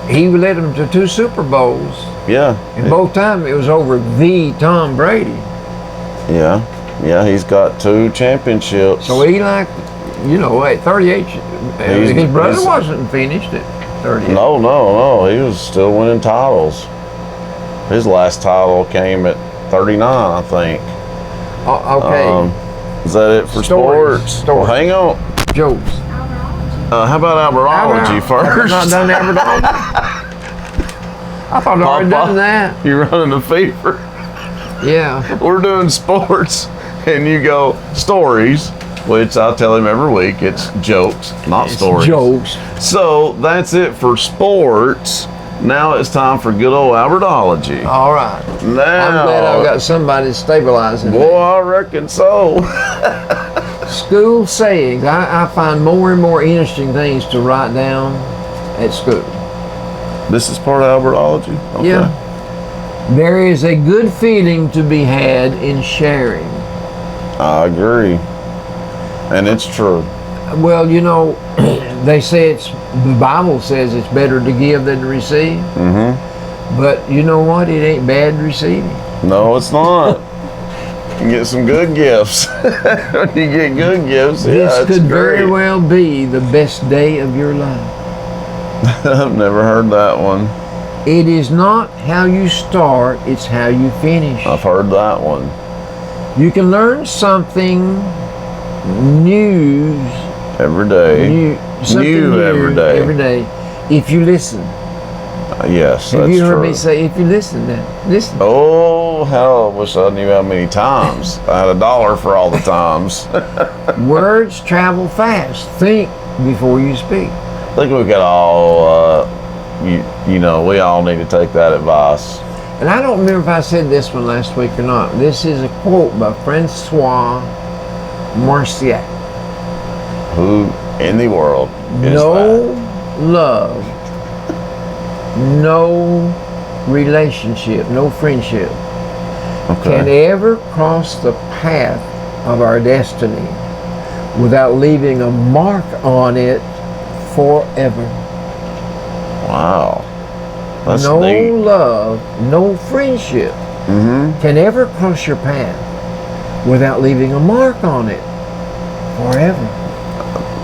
He led them to 2 Super Bowls, Yeah. and both times it was over the Tom Brady. Yeah. Yeah, he's got 2 championships. So Eli, you know, at 38, his brother wasn't finished at 38. No. He was still winning titles. His last title came at 39, I think. Okay. Is that it for sports? Well, hang on. Jokes. How about alberology first? I've not done alberology. I thought I'd already done that. You're running a fever. Yeah. We're doing sports, and you go stories, which I tell him every week. It's jokes, not stories. Jokes. So that's it for sports. Now it's time for good old Albertology. All right. Now, I'm glad I've got somebody stabilizing me. boy, I reckon so. School sayings. I find more and more interesting things to write down at school. This is part of Albertology? Okay. Yeah. There is a good feeling to be had in sharing. I agree. And it's true. Well, you know, they say the Bible says it's better to give than to receive. Mm-hmm. But you know what? It ain't bad receiving. No, it's not. You get some good gifts. You get good gifts. This could very well be the best day of your life. I've never heard that one. It is not how you start, it's how you finish. I've heard that one. You can learn something new Every day. something New every day. Every day, if you listen. Yes, Have that's you heard true. me say, if you listen now? Listen. Oh, hell, I wish I knew how many times. I had $1 for all the times. Words travel fast. Think before you speak. I think we could all, you know, we all need to take that advice. And I don't remember if I said this one last week or not. This is a quote by Francois Marciac. Who in the world is No love, no relationship, no friendship that? can Okay. ever cross the path of our destiny without leaving a mark on it forever. Wow. That's No neat. love, no friendship Mm-hmm. can ever cross your path without leaving a mark on it forever.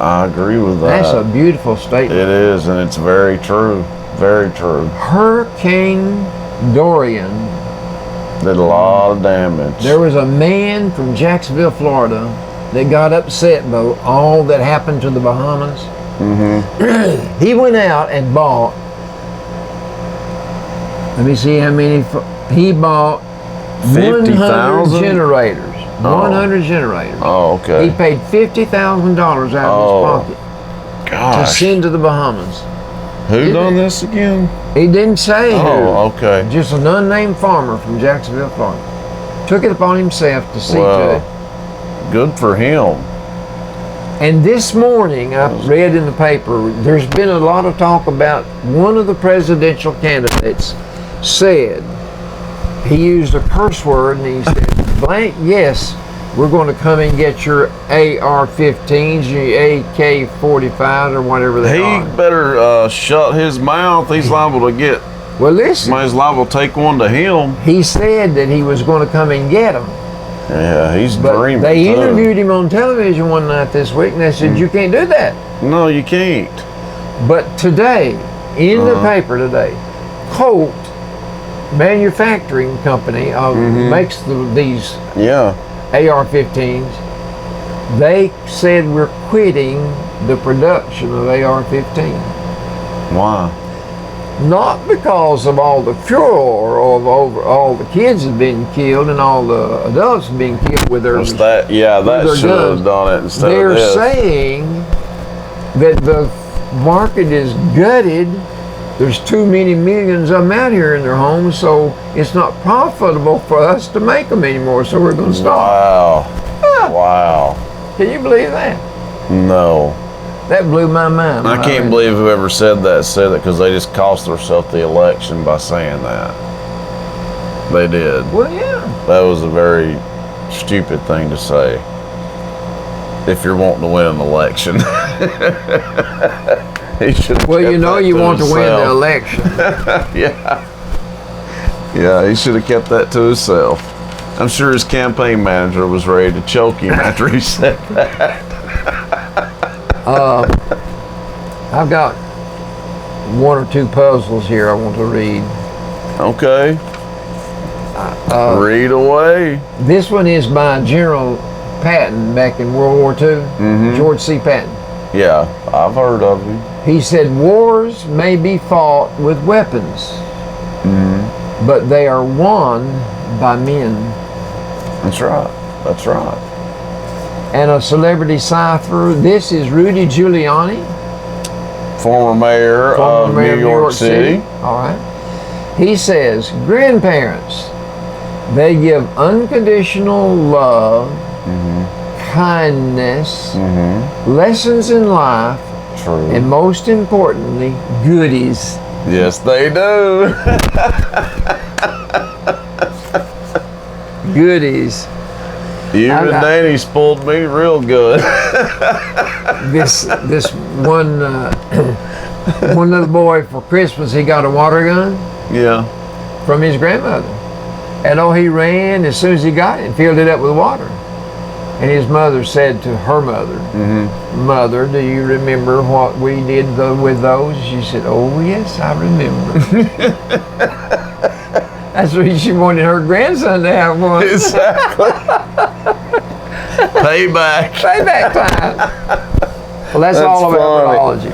I agree with that. That's a beautiful statement. It is, and it's very true. Very true. Hurricane Dorian. Did a lot of damage. There was a man from Jacksonville, Florida that got upset about all that happened to the Bahamas. Mm-hmm. He went out and bought, let me see how many, he bought 100 50,000? generators. Oh. 100 generators. Oh, okay. He paid $50,000 out of his pocket to Gosh. send to the Bahamas. Who done this again? He didn't say Oh, who. okay. Just an unnamed farmer from Jacksonville, Florida. Took it upon himself to see to Wow. it. Good for him. And this morning, I read in the paper, there's been a lot of talk about one of the presidential candidates said, he used a curse word and he said, blank, yes, we're going to come and get your AR-15s, your AK-45s, or whatever they He are. better shut his mouth. He's liable to get, Well, listen, somebody's liable to take one to him. he said that he was going to come and get them. Yeah, he's But dreaming. they too. interviewed him on television one night this week, and they said, you can't do that. No, you can't. But today, in the paper today, Colt Manufacturing Company makes these Yeah. AR-15s. They said we're quitting the production of AR-15. Why? Not because of all the furor of all the kids have been killed and all the adults have been killed with their What's that? Yeah, that their should guns. have done it instead They're of this. saying that the market is gutted. There's too many millions of them out here in their homes, so it's not profitable for us to make them anymore, so we're going to stop. Wow. Ah, Wow. can you believe that? No. That blew my mind. I can't believe whoever said that because they just cost themselves the election by saying that. They did. Well, yeah. That was a very stupid thing to say. If you're wanting to win an election. He should. Well, you know you want to win the himself. election. Yeah. Yeah, he should have kept that to himself. I'm sure his campaign manager was ready to choke him after he said that. I've got one or two puzzles here I want to read. Okay. Read away. This one is by General Patton back in World War II, George C. Patton. Yeah, I've heard of him. He said, wars may be fought with weapons, but they are won by men. That's right. That's right. And a celebrity cipher, this is Rudy Giuliani. former mayor of mayor New York City. All right. He says, grandparents, they give unconditional love, kindness, lessons in life, True. and most importantly, goodies. Yes, they do. Goodies. You and Danny spoiled me real good. This one one little boy for Christmas, he got a water gun Yeah. from his grandmother. And he ran as soon as he got it and filled it up with water. And his mother said to her mother, Mother, do you remember what we did with those? She said, oh, yes, I remember. That's what she wanted her grandson to have one. Exactly. Payback. Payback time. Well, that's all of Albertology.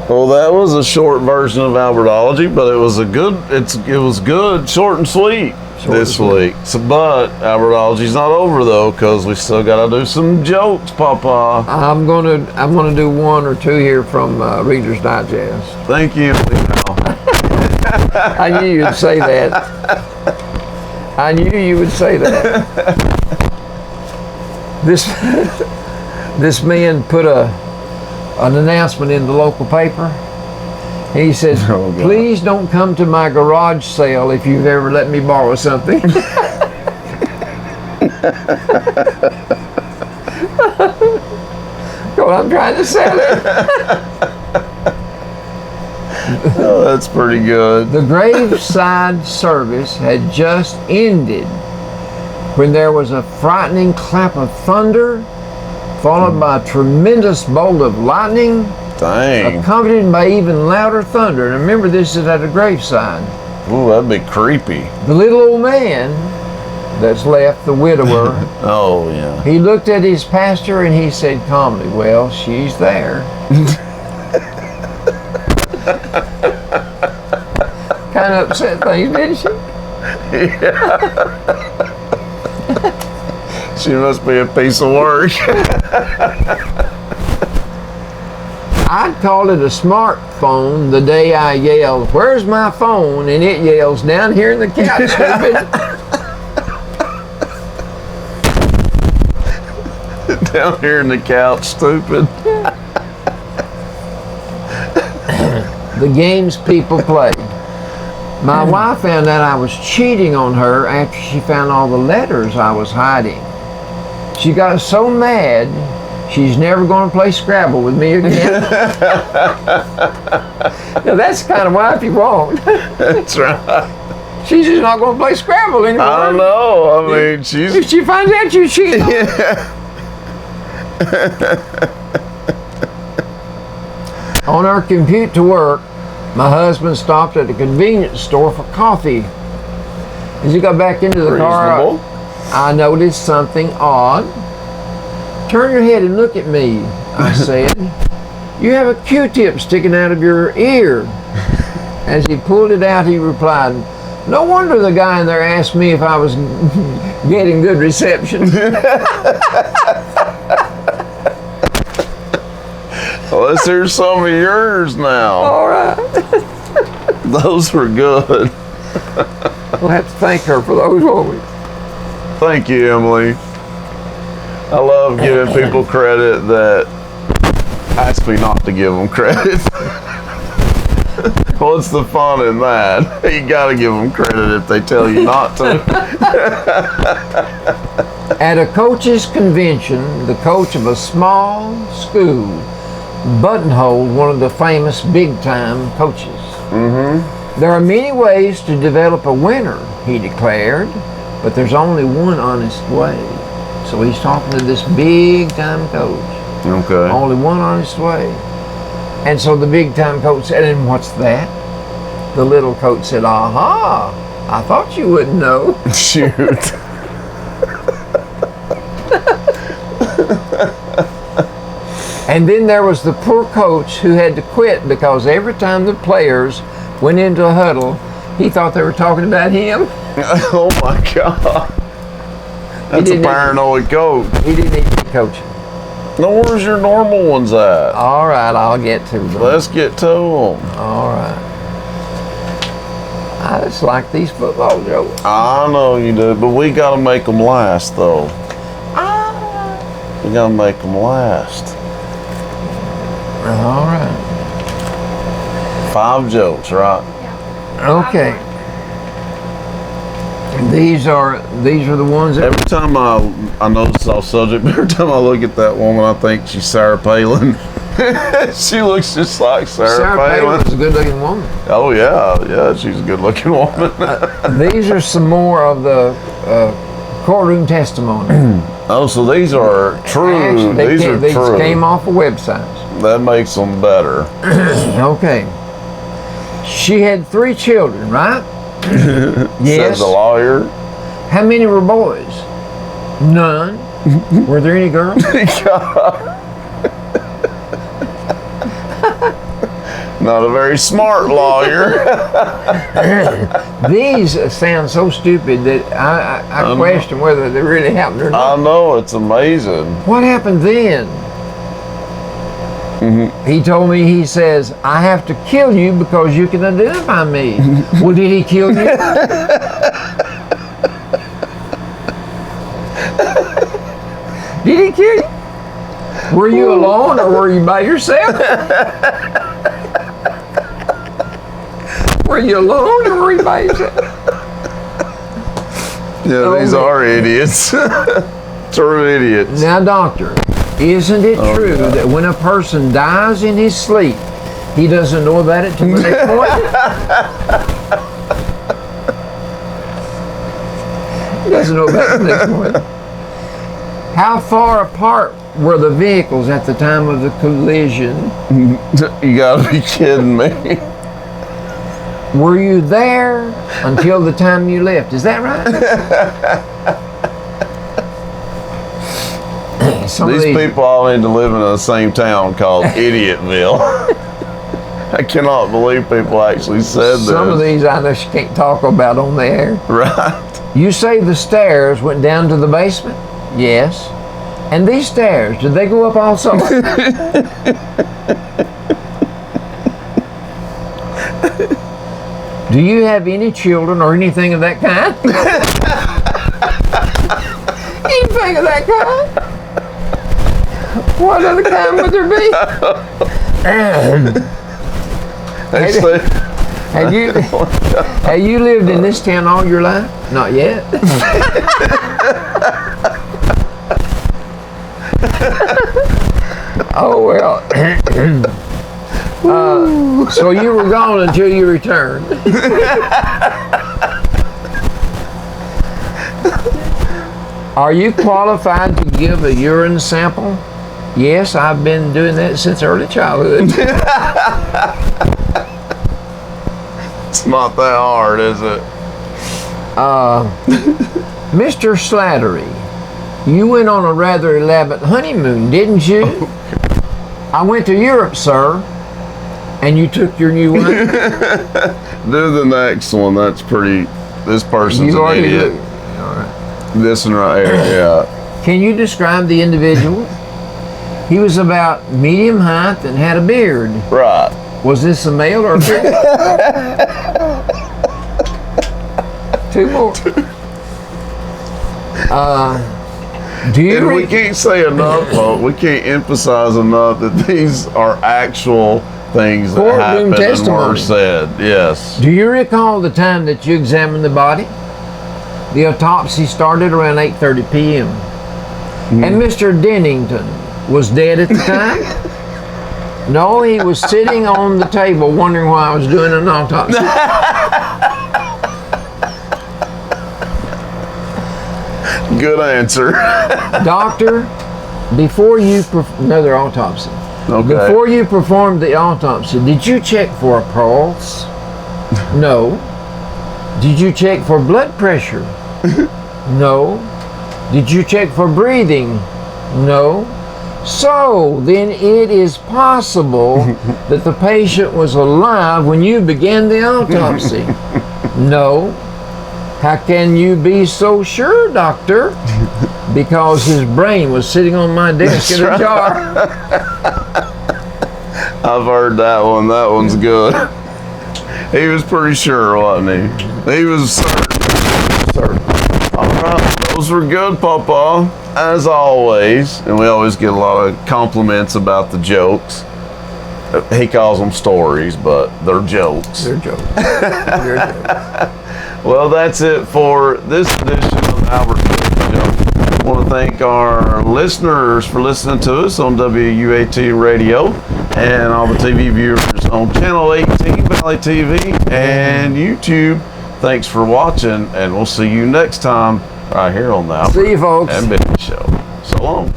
Well, that was a short version of Albertology, but it was good, short and sweet this week. So, but Albertology's not over though, because we still got to do some jokes, Papa. I'm gonna do one or two here from Reader's Digest. Thank you. I knew you'd say that. I knew you would say that. This man put an announcement in the local paper. He said, please don't come to my garage sale if you've ever let me borrow something. Well, I'm trying to sell it. Oh, that's pretty good. The graveside service had just ended when there was a frightening clap of thunder, followed by a tremendous bolt of lightning, Dang. accompanied by even louder thunder. And remember, this is at a graveside. Ooh, that'd be creepy. The little old man that's left, the widower, Oh, yeah. he looked at his pastor and he said calmly, well, she's there. Kind of upset things, didn't she? Yeah. She must be a piece of work. I called it a smartphone the day I yelled, where's my phone? And it yells, down here in the couch, stupid. Down here in the couch, stupid. The games people play. My wife found out I was cheating on her after she found all the letters I was hiding. She got so mad, she's never going to play Scrabble with me again. Now that's the kind of wife you want. That's right. She's just not going to play Scrabble anymore. I don't know. I mean, If she finds out you cheat. On our commute to work, my husband stopped at a convenience store for coffee. As he got back into the car, I noticed something odd. Turn your head and look at me, I said. You have a Q-tip sticking out of your ear. As he pulled it out, he replied, no wonder the guy in there asked me if I was getting good reception. Well, let's hear some of yours now. All right. Those were good. We'll have to thank her for those, won't we? Thank you, Emily. I love giving people credit that ask me not to give them credit. What's the fun in that? You gotta give them credit if they tell you not to. At a coach's convention, the coach of a small school buttonholed one of the famous big-time coaches. There are many ways to develop a winner, he declared, but there's only one honest way. So he's talking to this big-time coach. Okay. Only one honest way. And so the big-time coach said, and what's that? The little coach said, aha, I thought you wouldn't know. Shoot. And then there was the poor coach who had to quit because every time the players went into a huddle, he thought they were talking about him. Oh my God. That's a paranoid coach. He didn't need to be coaching. No, where's your normal ones at? All right, I'll get to them. Let's get to them. All right. I just like these football jokes. I know you do, but we gotta make them last, though. We gotta make them last. All right. 5 jokes, right? Okay. These are the ones that. Every time I notice off subject, but every time I look at that woman, I think she's Sarah Palin. She looks just like Sarah Palin. Is a good-looking woman. Oh yeah, she's a good-looking woman. These are some more of the courtroom testimony. Oh, so these are true. Actually, these are these true. came off of websites. That makes them better. Okay. She had 3 children, right? Yes. Says the lawyer. How many were boys? None. Were there any girls? Not a very smart lawyer. These sound so stupid that I question whether they really happened or not. I know, it's amazing. What happened then? He told me, he says, I have to kill you because you can identify me. Well, did he kill you? Did he kill you? Were you alone or were you by yourself? Were you alone or were you by yourself? Yeah, these are idiots. True idiots. Now, doctor, isn't it true that when a person dies in his sleep, he doesn't know about it till the next morning? He doesn't know about it the next morning. How far apart were the vehicles at the time of the collision? You gotta be kidding me. Were you there until the time you left? Is that right? These people all need to live in the same town called Idiotville. I cannot believe people actually said this. Some of these I just can't talk about on the air. Right. You say the stairs went down to the basement? Yes. And these stairs, did they go up also? Do you have any children or anything of that kind? Anything of that kind? What other kind would there be? Have you lived in this town all your life? Not yet. Oh well. So you were gone until you returned. Are you qualified to give a urine sample? Yes, I've been doing that since early childhood. It's not that hard, is it? Mr. Slattery, you went on a rather elaborate honeymoon, didn't you? I went to Europe, sir. And you took your new one? Do the next one. That's pretty. This person's an idiot. All right. This one right here, yeah. Can you describe the individual? He was about medium height and had a beard. Right. Was this a male or a female? 2 more. We can't say enough, folks. We can't emphasize enough that these are actual things that happened and were said. Yes. Do you recall the time that you examined the body? The autopsy started around 8:30 p.m. And Mr. Dennington was dead at the time? No, he was sitting on the table wondering why I was doing an autopsy. Good answer. Doctor, before you another autopsy. Okay. Before you performed the autopsy, did you check for a pulse? No. Did you check for blood pressure? No. Did you check for breathing? No. So then it is possible that the patient was alive when you began the autopsy. No. How can you be so sure, doctor? Because his brain was sitting on my desk in a jar. I've heard that one. That one's good. He was pretty sure, wasn't he? He was certain. All right, those were good, Papa, as always. And we always get a lot of compliments about the jokes. He calls them stories, but they're jokes. They're jokes. They're jokes. Well, that's it for this edition of Albert Show. I want to thank our listeners for listening to us on WUAT Radio and all the TV viewers on Channel 18, ValleyTV, and YouTube. Thanks for watching, and we'll see you next time right here on the Albert See you, folks. and Billy Show. So long.